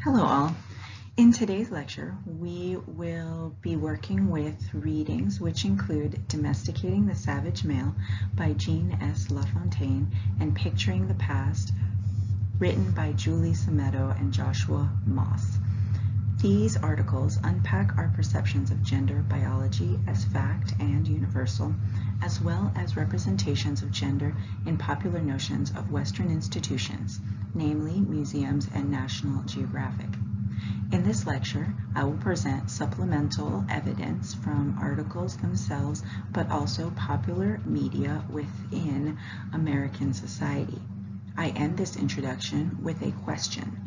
Hello all. In today's lecture, we will be working with readings which include Domesticating the Savage Man by Jean S. LaFontaine and Picturing the Past, written by Julie Solometo and Joshua Moss. These articles unpack our perceptions of gender biology as fact and universal, as well as representations of gender in popular notions of Western institutions, namely museums and National Geographic. In this lecture, I will present supplemental evidence from articles themselves, but also popular media within American society. I end this introduction with a question.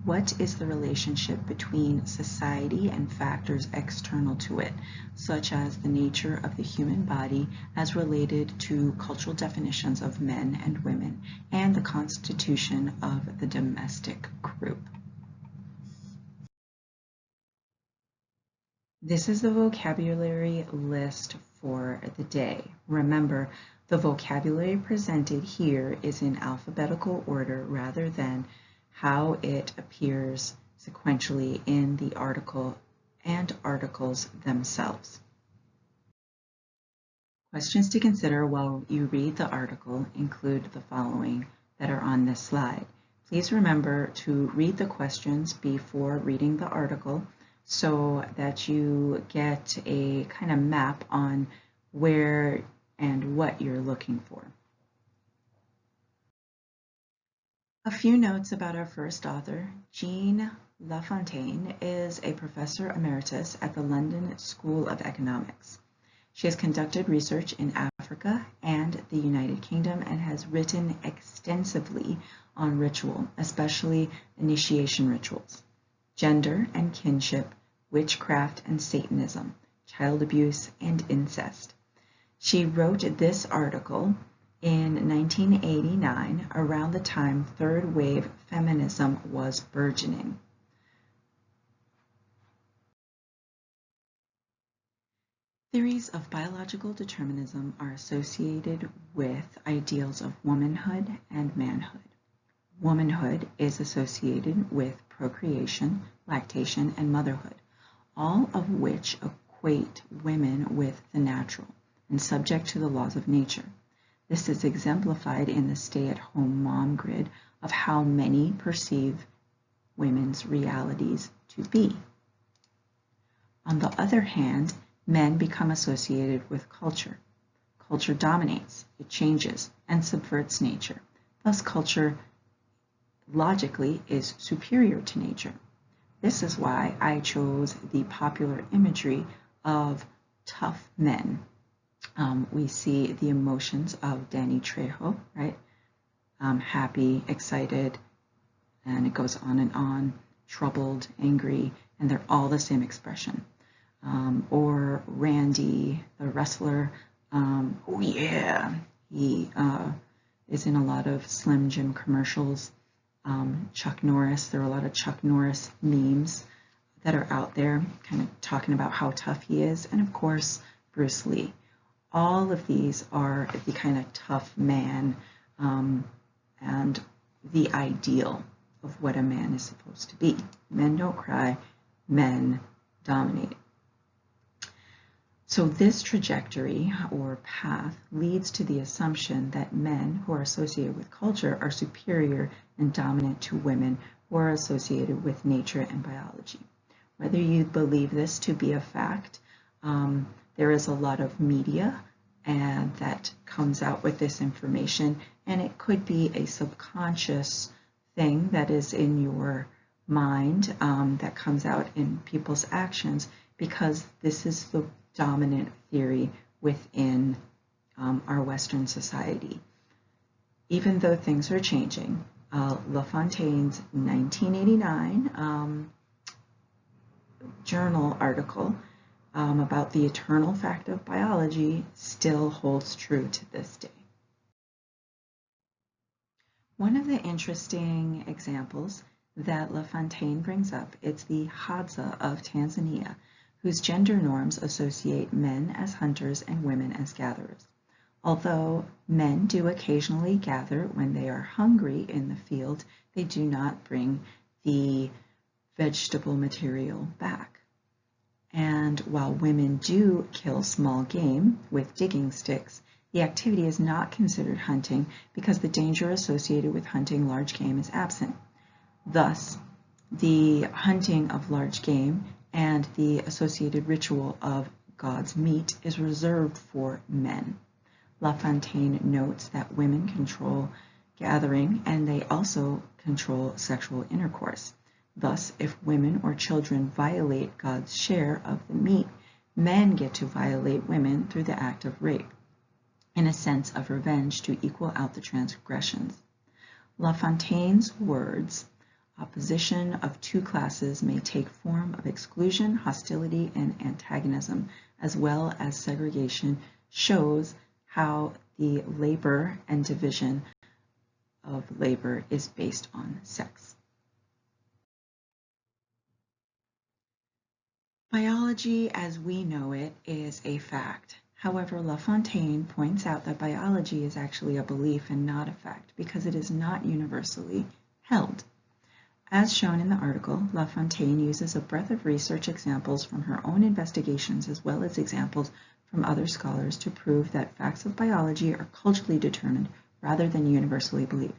What is the relationship between society and factors external to it, such as the nature of the human body as related to cultural definitions of men and women, and the constitution of the domestic group? This is the vocabulary list for the day. Remember, the vocabulary presented here is in alphabetical order rather than how it appears sequentially in the article and articles themselves. Questions to consider while you read the article include the following that are on this slide. Please remember to read the questions before reading the article so that you get a kind of map on where and what you're looking for. A few notes about our first author. Jean LaFontaine is a professor emeritus at the London School of Economics. She has conducted research in Africa and the United Kingdom and has written extensively on ritual, especially initiation rituals, gender and kinship, witchcraft and Satanism, child abuse and incest. She wrote this article in 1989, around the time third wave feminism was burgeoning. Theories of biological determinism are associated with ideals of womanhood and manhood. Womanhood is associated with procreation, lactation, and motherhood, all of which equate women with the natural and subject to the laws of nature. This is exemplified in the stay-at-home mom grid of how many perceive women's realities to be. On the other hand, men become associated with culture. Culture dominates, it changes, and subverts nature. Thus, culture logically is superior to nature. This is why I chose the popular imagery of tough men. We see the emotions of Danny Trejo, right? Happy, excited, and it goes on, troubled, angry, and they're all the same expression. Or Randy, the wrestler, oh yeah, he is in a lot of Slim Jim commercials. Chuck Norris, there are a lot of Chuck Norris memes that are out there kind of talking about how tough he is. And of course, Bruce Lee. All of these are the kind of tough man and the ideal of what a man is supposed to be. Men don't cry, men dominate. So this trajectory or path leads to the assumption that men who are associated with culture are superior and dominant to women who are associated with nature and biology. Whether you believe this to be a fact, there is a lot of media and that comes out with this information, and it could be a subconscious thing that is in your mind that comes out in people's actions, because this is the dominant theory within our Western society. Even though things are changing, LaFontaine's 1989 journal article about the eternal fact of biology still holds true to this day. One of the interesting examples that LaFontaine brings up is the Hadza of Tanzania, whose gender norms associate men as hunters and women as gatherers. Although men do occasionally gather when they are hungry in the field, they do not bring the vegetable material back. And while women do kill small game with digging sticks, the activity is not considered hunting because the danger associated with hunting large game is absent. Thus, the hunting of large game and the associated ritual of God's meat is reserved for men. La Fontaine notes that women control gathering and they also control sexual intercourse. Thus, if women or children violate God's share of the meat, men get to violate women through the act of rape, in a sense of revenge to equal out the transgressions. La Fontaine's words, opposition of two classes may take form of exclusion, hostility, and antagonism, as well as segregation, shows how the labor and division of labor is based on sex. Biology as we know it is a fact. However, La Fontaine points out that biology is actually a belief and not a fact because it is not universally held. As shown in the article, La Fontaine uses a breadth of research examples from her own investigations as well as examples from other scholars to prove that facts of biology are culturally determined rather than universally believed.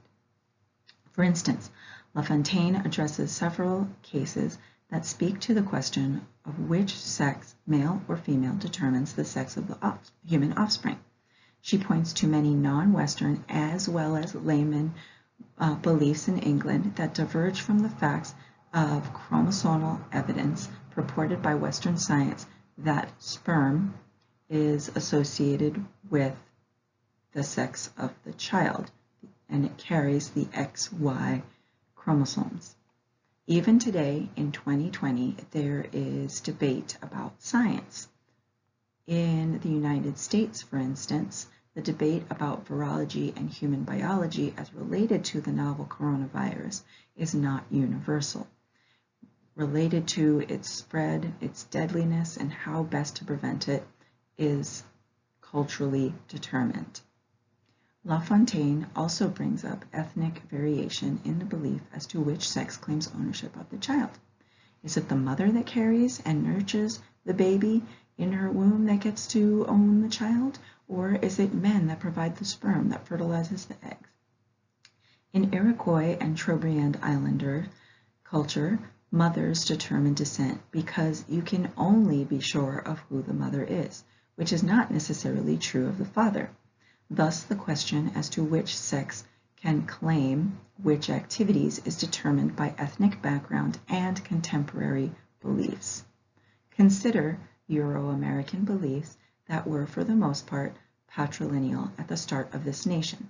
For instance, La Fontaine addresses several cases that speak to the question of which sex, male or female, determines the sex of the human offspring. She points to many non-Western as well as layman beliefs in England that diverge from the facts of chromosomal evidence purported by Western science that sperm is associated with the sex of the child and it carries the XY chromosomes. Even today, in 2020, there is debate about science. In the United States, for instance, the debate about virology and human biology as related to the novel coronavirus is not universal. Related to its spread, its deadliness, and how best to prevent it is culturally determined. La Fontaine also brings up ethnic variation in the belief as to which sex claims ownership of the child. Is it the mother that carries and nurtures the baby in her womb that gets to own the child, or is it men that provide the sperm that fertilizes the eggs? In Iroquois and Trobriand Islander culture, mothers determine descent because you can only be sure of who the mother is, which is not necessarily true of the father. Thus, the question as to which sex can claim which activities is determined by ethnic background and contemporary beliefs. Consider Euro-American beliefs that were, for the most part, patrilineal at the start of this nation.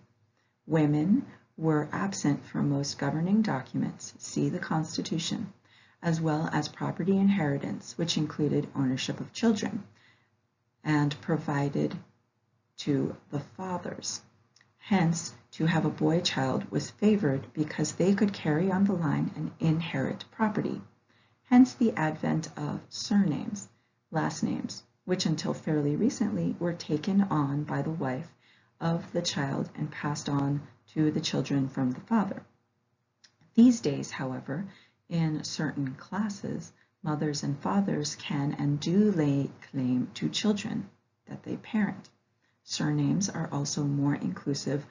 Women were absent from most governing documents, see the Constitution, as well as property inheritance, which included ownership of children, and provided to the fathers. Hence, to have a boy child was favored because they could carry on the line and inherit property. Hence the advent of surnames, last names, which until fairly recently were taken on by the wife of the child and passed on to the children from the father. These days, however, in certain classes, mothers and fathers can and do lay claim to children that they parent. Surnames are also more inclusive,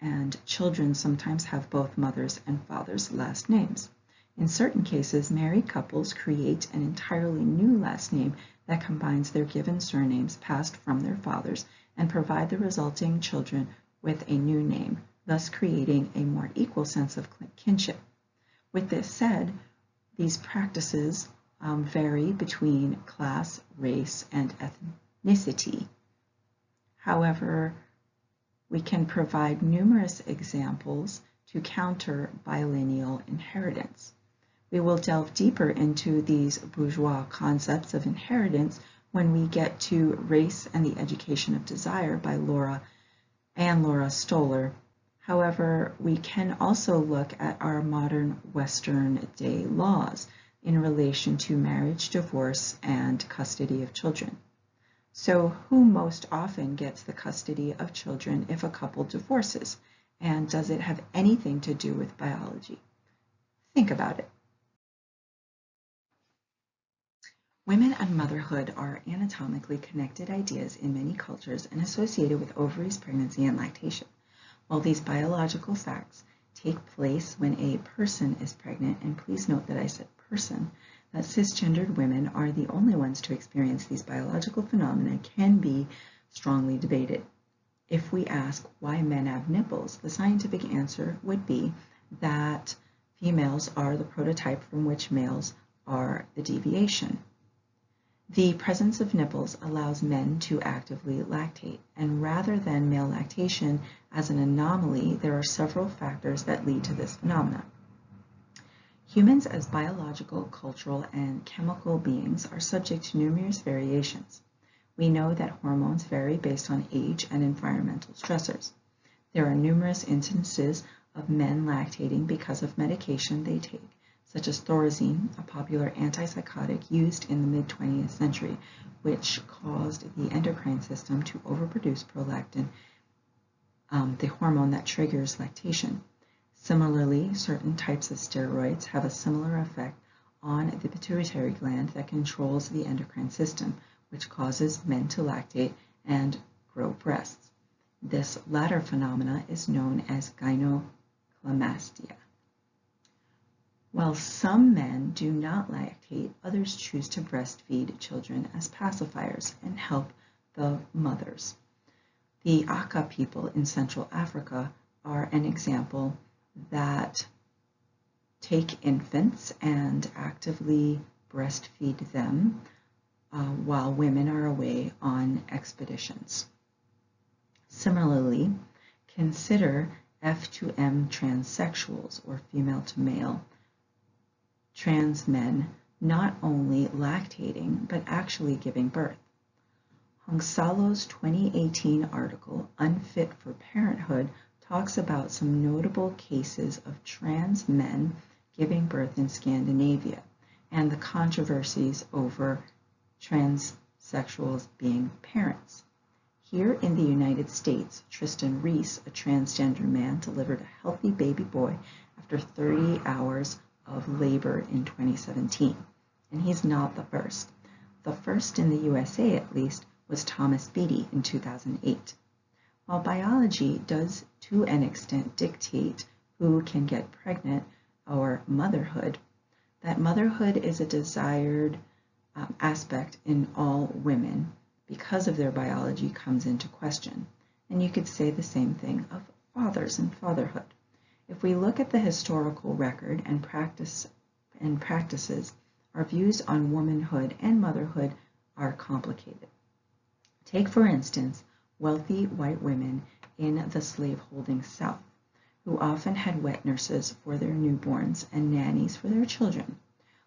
and children sometimes have both mothers' and fathers' last names. In certain cases, married couples create an entirely new last name that combines their given surnames passed from their fathers and provide the resulting children with a new name, thus creating a more equal sense of kinship. With this said, these practices vary between class, race, and ethnicity. However, we can provide numerous examples to counter bilineal inheritance. We will delve deeper into these bourgeois concepts of inheritance when we get to Race and the Education of Desire by Laura Stoller. However, we can also look at our modern Western day laws in relation to marriage, divorce, and custody of children. So who most often gets the custody of children if a couple divorces? And does it have anything to do with biology? Think about it. Women and motherhood are anatomically connected ideas in many cultures and associated with ovaries, pregnancy, and lactation. While these biological facts take place when a person is pregnant, and please note that I said person, that cisgendered women are the only ones to experience these biological phenomena can be strongly debated. If we ask why men have nipples, the scientific answer would be that females are the prototype from which males are the deviation. The presence of nipples allows men to actively lactate, and rather than male lactation as an anomaly, there are several factors that lead to this phenomenon. Humans as biological, cultural, and chemical beings are subject to numerous variations. We know that hormones vary based on age and environmental stressors. There are numerous instances of men lactating because of medication they take, such as Thorazine, a popular antipsychotic used in the mid-20th century, which caused the endocrine system to overproduce prolactin, the hormone that triggers lactation. Similarly, certain types of steroids have a similar effect on the pituitary gland that controls the endocrine system, which causes men to lactate and grow breasts. This latter phenomena is known as gynecomastia. While some men do not lactate, others choose to breastfeed children as pacifiers and help the mothers. The Aka people in Central Africa are an example that take infants and actively breastfeed them while women are away on expeditions. Similarly, consider F2M transsexuals, or female to male trans men, not only lactating but actually giving birth. Hongsalo's 2018 article, Unfit for Parenthood, talks about some notable cases of trans men giving birth in Scandinavia and the controversies over transsexuals being parents. Here in the United States, Tristan Reese, a transgender man, delivered a healthy baby boy after 30 hours of labor in 2017. And he's not the first. The first in the USA, at least, was Thomas Beatty in 2008. While biology does to an extent dictate who can get pregnant or motherhood, that motherhood is a desired aspect in all women because of their biology comes into question. And you could say the same thing of fathers and fatherhood. If we look at the historical record and practices, our views on womanhood and motherhood are complicated. Take, for instance, wealthy white women in the slaveholding South, who often had wet nurses for their newborns and nannies for their children.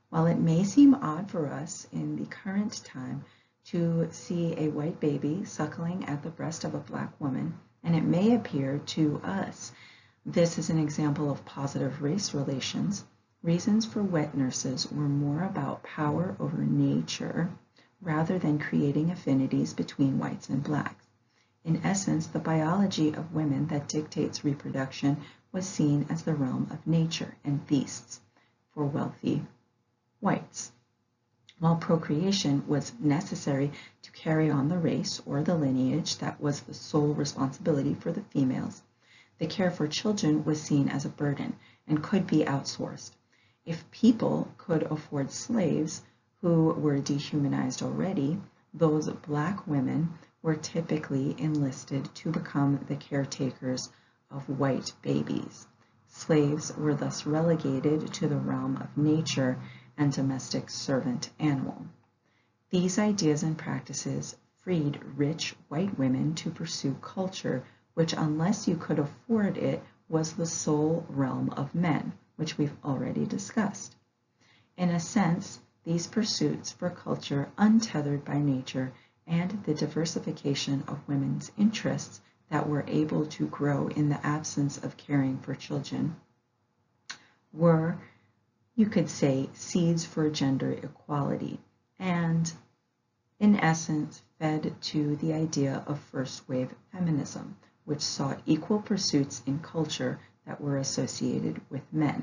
While it may seem odd for us in the current time to see a white baby suckling at the breast of a black woman, and it may appear to us this is an example of positive race relations, reasons for wet nurses were more about power over nature rather than creating affinities between whites and blacks. In essence, the biology of women that dictates reproduction was seen as the realm of nature and beasts for wealthy whites. While procreation was necessary to carry on the race or the lineage that was the sole responsibility for the females, the care for children was seen as a burden and could be outsourced. If people could afford slaves who were dehumanized already, those black women were typically enlisted to become the caretakers of white babies. Slaves were thus relegated to the realm of nature and domestic servant animal. These ideas and practices freed rich white women to pursue culture which, unless you could afford it, was the sole realm of men, which we've already discussed. In a sense, these pursuits for culture untethered by nature and the diversification of women's interests that were able to grow in the absence of caring for children were, you could say, seeds for gender equality, and in essence fed to the idea of first wave feminism, which sought equal pursuits in culture that were associated with men.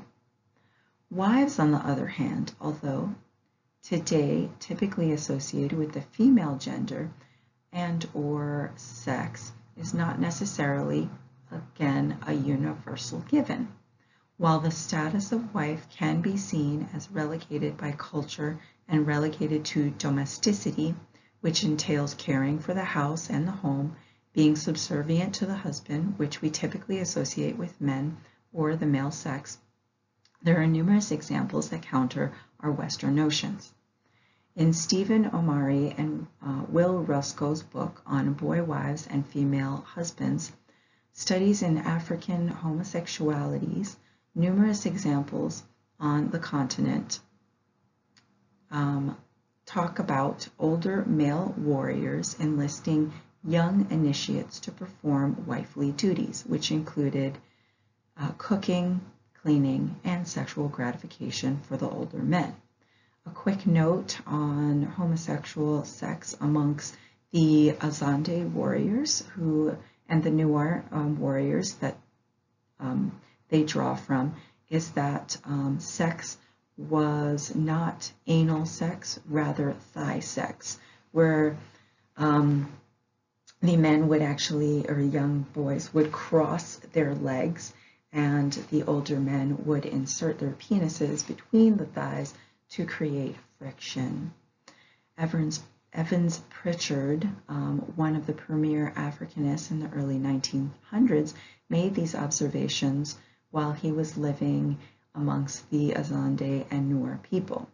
Wives, on the other hand, although today typically associated with the female gender and or sex is not necessarily, again, a universal given. While the status of wife can be seen as relegated by culture and relegated to domesticity, which entails caring for the house and the home, being subservient to the husband, which we typically associate with men or the male sex, there are numerous examples that counter our Western notions. In Stephen Omari and Will Rusco's book on boy wives and female husbands, Studies in African Homosexualities, numerous examples on the continent talk about older male warriors enlisting young initiates to perform wifely duties, which included cooking, cleaning, and sexual gratification for the older men. A quick note on homosexual sex amongst the Azande warriors and the Nuer warriors that they draw from is that sex was not anal sex, rather thigh sex, where the men would actually, or young boys, would cross their legs and the older men would insert their penises between the thighs to create friction. Evans Pritchard, one of the premier Africanists in the early 1900s, made these observations while he was living amongst the Azande and Nuer people.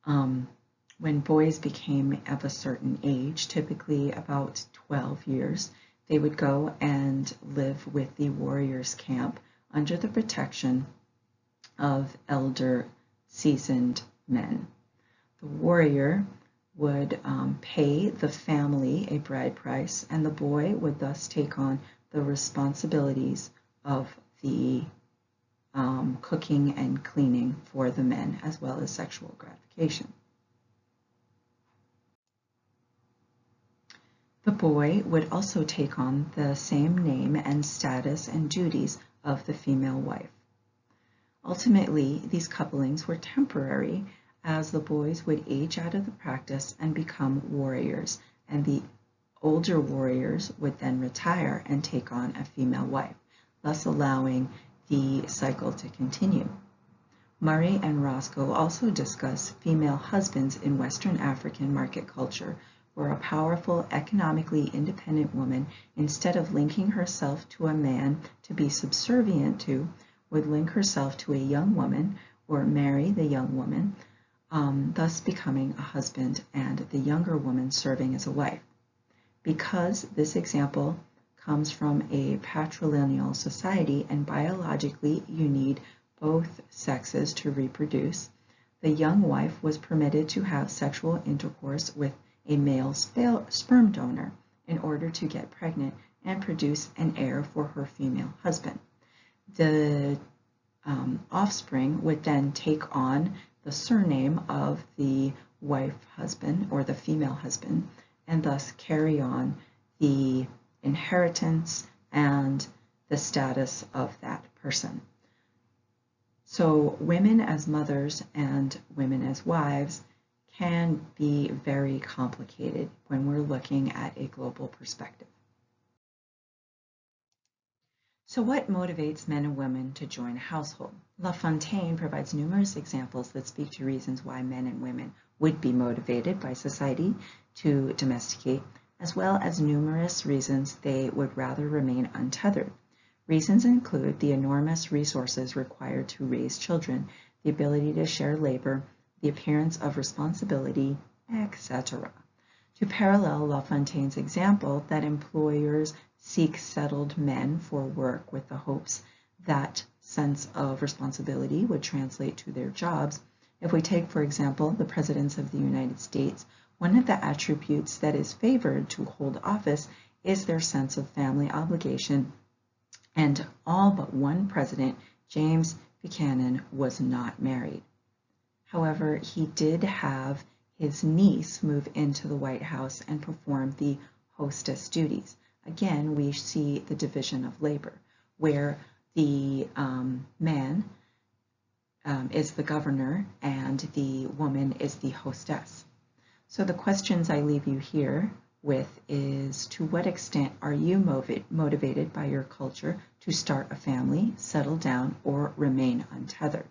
When boys became of a certain age, typically about 12 years, they would go and live with the warriors' camp under the protection of elder, seasoned men. The warrior would pay the family a bride price, and the boy would thus take on the responsibilities of the cooking and cleaning for the men, as well as sexual gratification. The boy would also take on the same name and status and duties of the female wife. Ultimately, these couplings were temporary, as the boys would age out of the practice and become warriors, and the older warriors would then retire and take on a female wife, thus allowing the cycle to continue. Murray and Roscoe also discuss female husbands in Western African market culture, where a powerful, economically independent woman, instead of linking herself to a man to be subservient to, would link herself to a young woman or marry the young woman, thus becoming a husband and the younger woman serving as a wife. Because this example comes from a patrilineal society and biologically you need both sexes to reproduce, the young wife was permitted to have sexual intercourse with a male sperm donor in order to get pregnant and produce an heir for her female husband. The offspring would then take on the surname of the wife husband or the female husband, and thus carry on the inheritance and the status of that person. So women as mothers and women as wives can be very complicated when we're looking at a global perspective. So what motivates men and women to join a household? La Fontaine provides numerous examples that speak to reasons why men and women would be motivated by society to domesticate, as well as numerous reasons they would rather remain untethered. Reasons include the enormous resources required to raise children, the ability to share labor, the appearance of responsibility, etc. To parallel La Fontaine's example that employers seek settled men for work with the hopes that sense of responsibility would translate to their jobs, if we take, for example, the presidents of the United States, one of the attributes that is favored to hold office is their sense of family obligation, and all but one president, James Buchanan, was not married. However, he did have his niece move into the White House and perform the hostess duties. Again, we see the division of labor, where the man is the governor and the woman is the hostess. So the questions I leave you here with is, to what extent are you motivated by your culture to start a family, settle down, or remain untethered?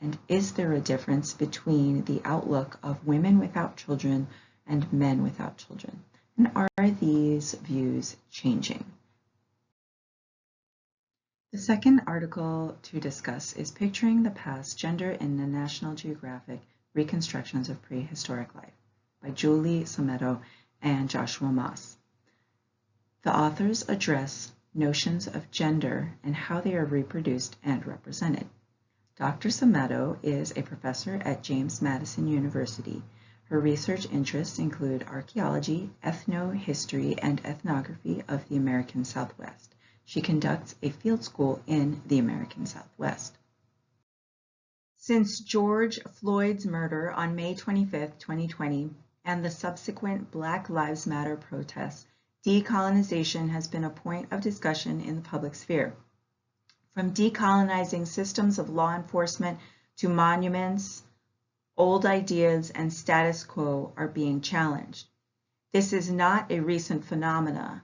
And is there a difference between the outlook of women without children and men without children? And are these views changing? The second article to discuss is Picturing the Past, Gender in the National Geographic, Reconstructions of Prehistoric Life by Julie Solometo and Joshua Moss. The authors address notions of gender and how they are reproduced and represented. Dr. Solometo is a professor at James Madison University. Her research interests include archaeology, ethnohistory, and ethnography of the American Southwest. She conducts a field school in the American Southwest. Since George Floyd's murder on May 25, 2020, and the subsequent Black Lives Matter protests, decolonization has been a point of discussion in the public sphere. From decolonizing systems of law enforcement to monuments, old ideas and status quo are being challenged. This is not a recent phenomenon,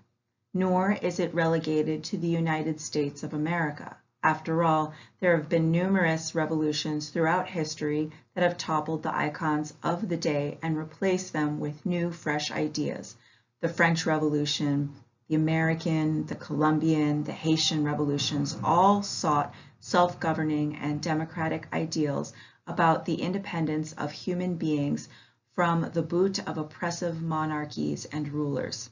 nor is it relegated to the United States of America. After all, there have been numerous revolutions throughout history that have toppled the icons of the day and replaced them with new, fresh ideas. The French Revolution, the American, the Colombian, the Haitian revolutions all sought self-governing and democratic ideals about the independence of human beings from the boot of oppressive monarchies and rulers.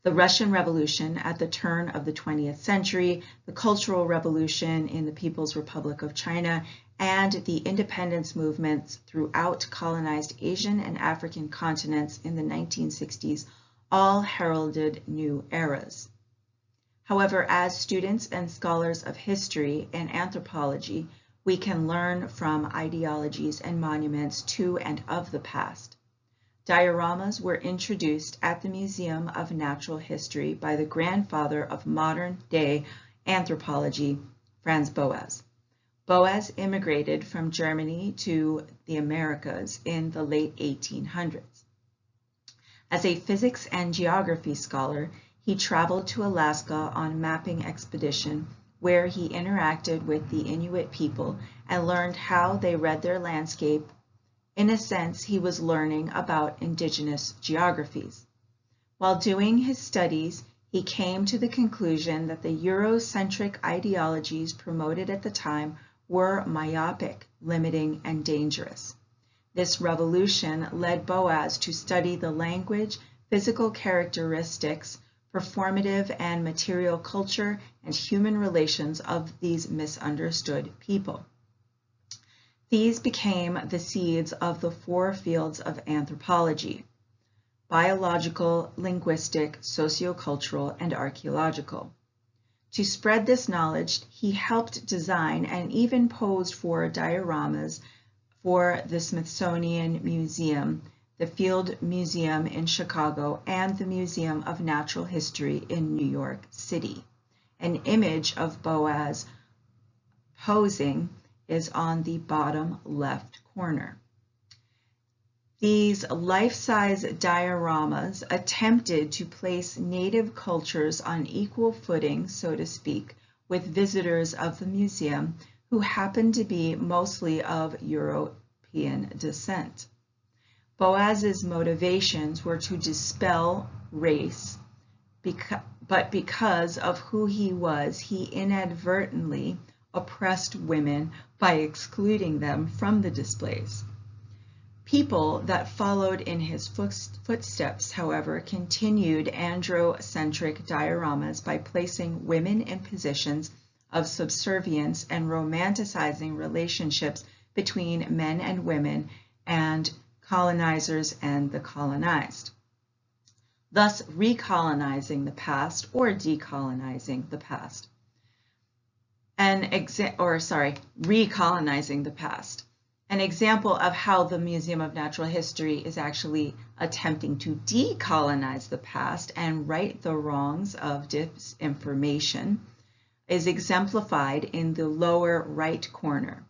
The Russian Revolution at the turn of the 20th century, the Cultural Revolution in the People's Republic of China, and the independence movements throughout colonized Asian and African continents in the 1960s all heralded new eras. However, as students and scholars of history and anthropology, we can learn from ideologies and monuments to and of the past. Dioramas were introduced at the Museum of Natural History by the grandfather of modern-day anthropology, Franz Boas. Boas immigrated from Germany to the Americas in the late 1800s. As a physics and geography scholar, he traveled to Alaska on a mapping expedition where he interacted with the Inuit people and learned how they read their landscape. In a sense, he was learning about indigenous geographies. While doing his studies, he came to the conclusion that the Eurocentric ideologies promoted at the time were myopic, limiting, and dangerous. This revolution led Boas to study the language, physical characteristics, performative and material culture, and human relations of these misunderstood people. These became the seeds of the four fields of anthropology: biological, linguistic, sociocultural, and archaeological. To spread this knowledge, he helped design and even posed for dioramas for the Smithsonian Museum, the Field Museum in Chicago, and the Museum of Natural History in New York City. An image of Boas posing is on the bottom left corner. These life-size dioramas attempted to place native cultures on equal footing, so to speak, with visitors of the museum who happened to be mostly of European descent. Boas's motivations were to dispel race, but because of who he was, he inadvertently oppressed women by excluding them from the displays. People that followed in his footsteps, however, continued androcentric dioramas by placing women in positions of subservience and romanticizing relationships between men and women and colonizers and the colonized, thus recolonizing the past or decolonizing the past. Recolonizing the past. An example of how the Museum of Natural History is actually attempting to decolonize the past and right the wrongs of disinformation is exemplified in the lower right corner.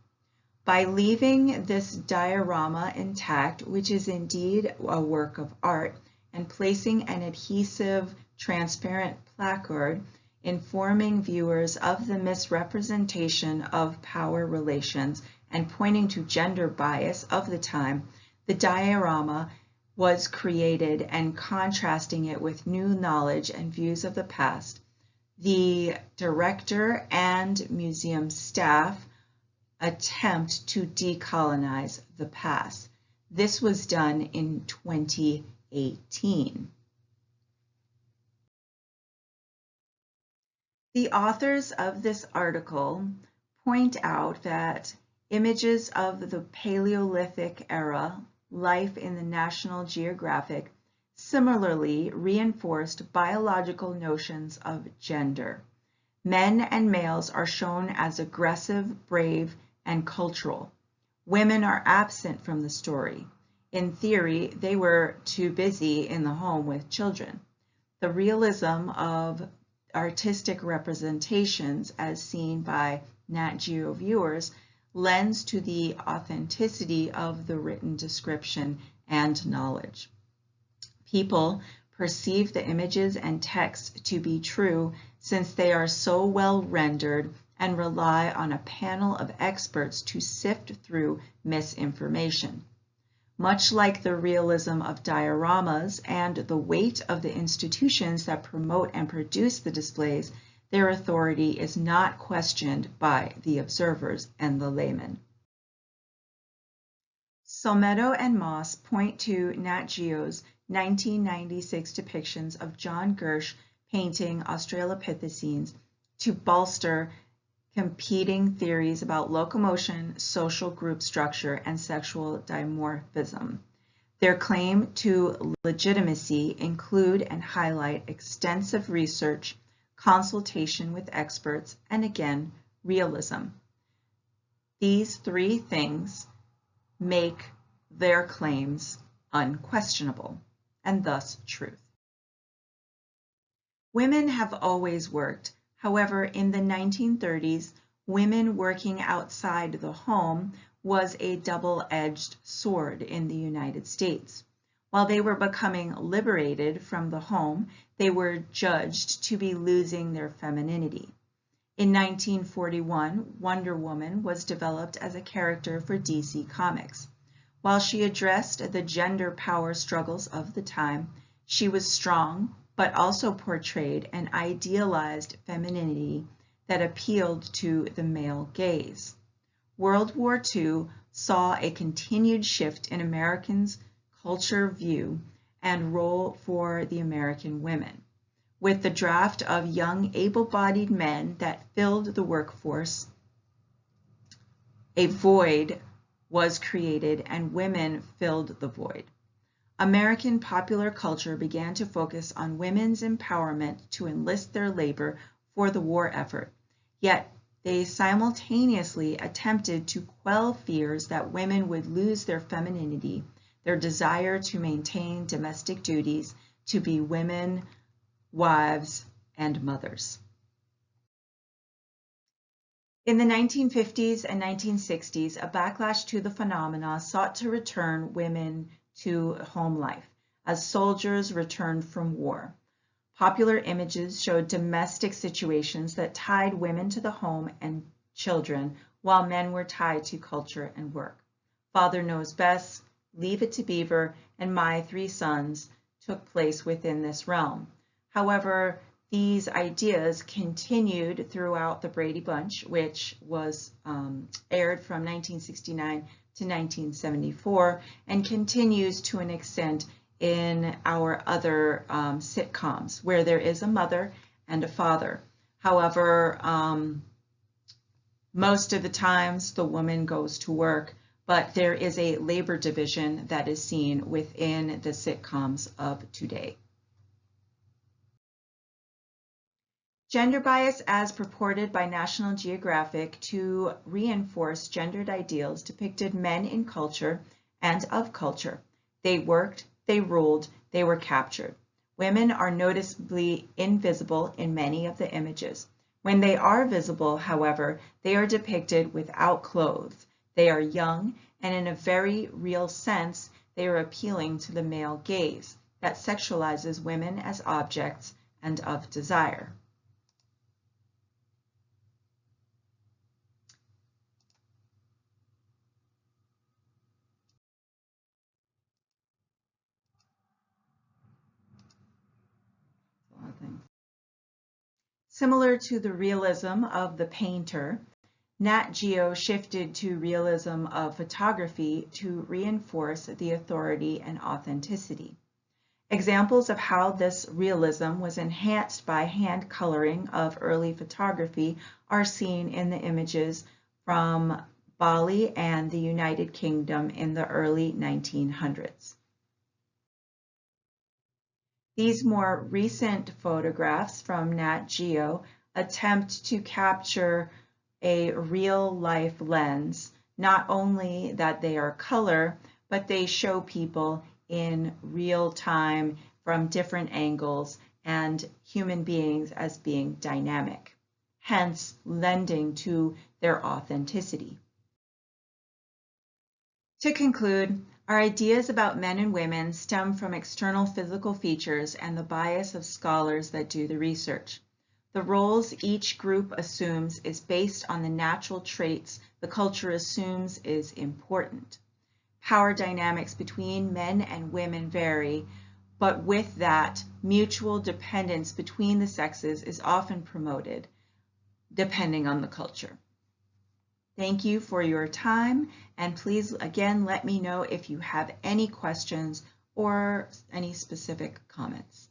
By leaving this diorama intact, which is indeed a work of art, and placing an adhesive, transparent placard informing viewers of the misrepresentation of power relations and pointing to gender bias of the time, the diorama was created, and contrasting it with new knowledge and views of the past, the director and museum staff attempt to decolonize the past. This was done in 2018. The authors of this article point out that images of the Paleolithic era, life in the National Geographic, similarly reinforced biological notions of gender. Men and males are shown as aggressive, brave, and cultural. Women are absent from the story. In theory, they were too busy in the home with children. The realism of artistic representations, as seen by Nat Geo viewers, lends to the authenticity of the written description and knowledge. People perceive the images and text to be true since they are so well rendered and rely on a panel of experts to sift through misinformation. Much like the realism of dioramas and the weight of the institutions that promote and produce the displays, their authority is not questioned by the observers and the laymen. Solometo and Moss point to Nat Geo's 1996 depictions of John Gersh painting Australopithecines to bolster competing theories about locomotion, social group structure, and sexual dimorphism. Their claim to legitimacy include and highlight extensive research, consultation with experts, and again, realism. These three things make their claims unquestionable, and thus truth. Women have always worked. However, in the 1930s, women working outside the home was a double-edged sword in the United States. While they were becoming liberated from the home, they were judged to be losing their femininity. In 1941, Wonder Woman was developed as a character for DC Comics. While she addressed the gender power struggles of the time, she was strong, but also portrayed an idealized femininity that appealed to the male gaze. World War II saw a continued shift in Americans' culture view and role for the American women. With the draft of young, able-bodied men that filled the workforce, a void was created and women filled the void. American popular culture began to focus on women's empowerment to enlist their labor for the war effort, yet they simultaneously attempted to quell fears that women would lose their femininity, their desire to maintain domestic duties, to be women, wives, and mothers. In the 1950s and 1960s, a backlash to the phenomena sought to return women to home life as soldiers returned from war. Popular images showed domestic situations that tied women to the home and children, while men were tied to culture and work. Father Knows Best, Leave It to Beaver, and My Three Sons took place within this realm. However, these ideas continued throughout the Brady Bunch, which was aired from 1969 to 1974 and continues to an extent in our other sitcoms where there is a mother and a father. However, most of the times the woman goes to work, but there is a labor division that is seen within the sitcoms of today. Gender bias as purported by National Geographic to reinforce gendered ideals depicted men in culture and of culture. They worked, they ruled, they were captured. Women are noticeably invisible in many of the images. When they are visible, however, they are depicted without clothes. They are young, and in a very real sense, they are appealing to the male gaze that sexualizes women as objects and of desire. Similar to the realism of the painter, Nat Geo shifted to realism of photography to reinforce the authority and authenticity. Examples of how this realism was enhanced by hand coloring of early photography are seen in the images from Bali and the United Kingdom in the early 1900s. These more recent photographs from Nat Geo attempt to capture a real-life lens, not only that they are color, but they show people in real time from different angles and human beings as being dynamic, hence lending to their authenticity. To conclude, our ideas about men and women stem from external physical features and the bias of scholars that do the research. The roles each group assumes is based on the natural traits the culture assumes is important. Power dynamics between men and women vary, but with that, mutual dependence between the sexes is often promoted, depending on the culture. Thank you for your time, and please again let me know if you have any questions or any specific comments.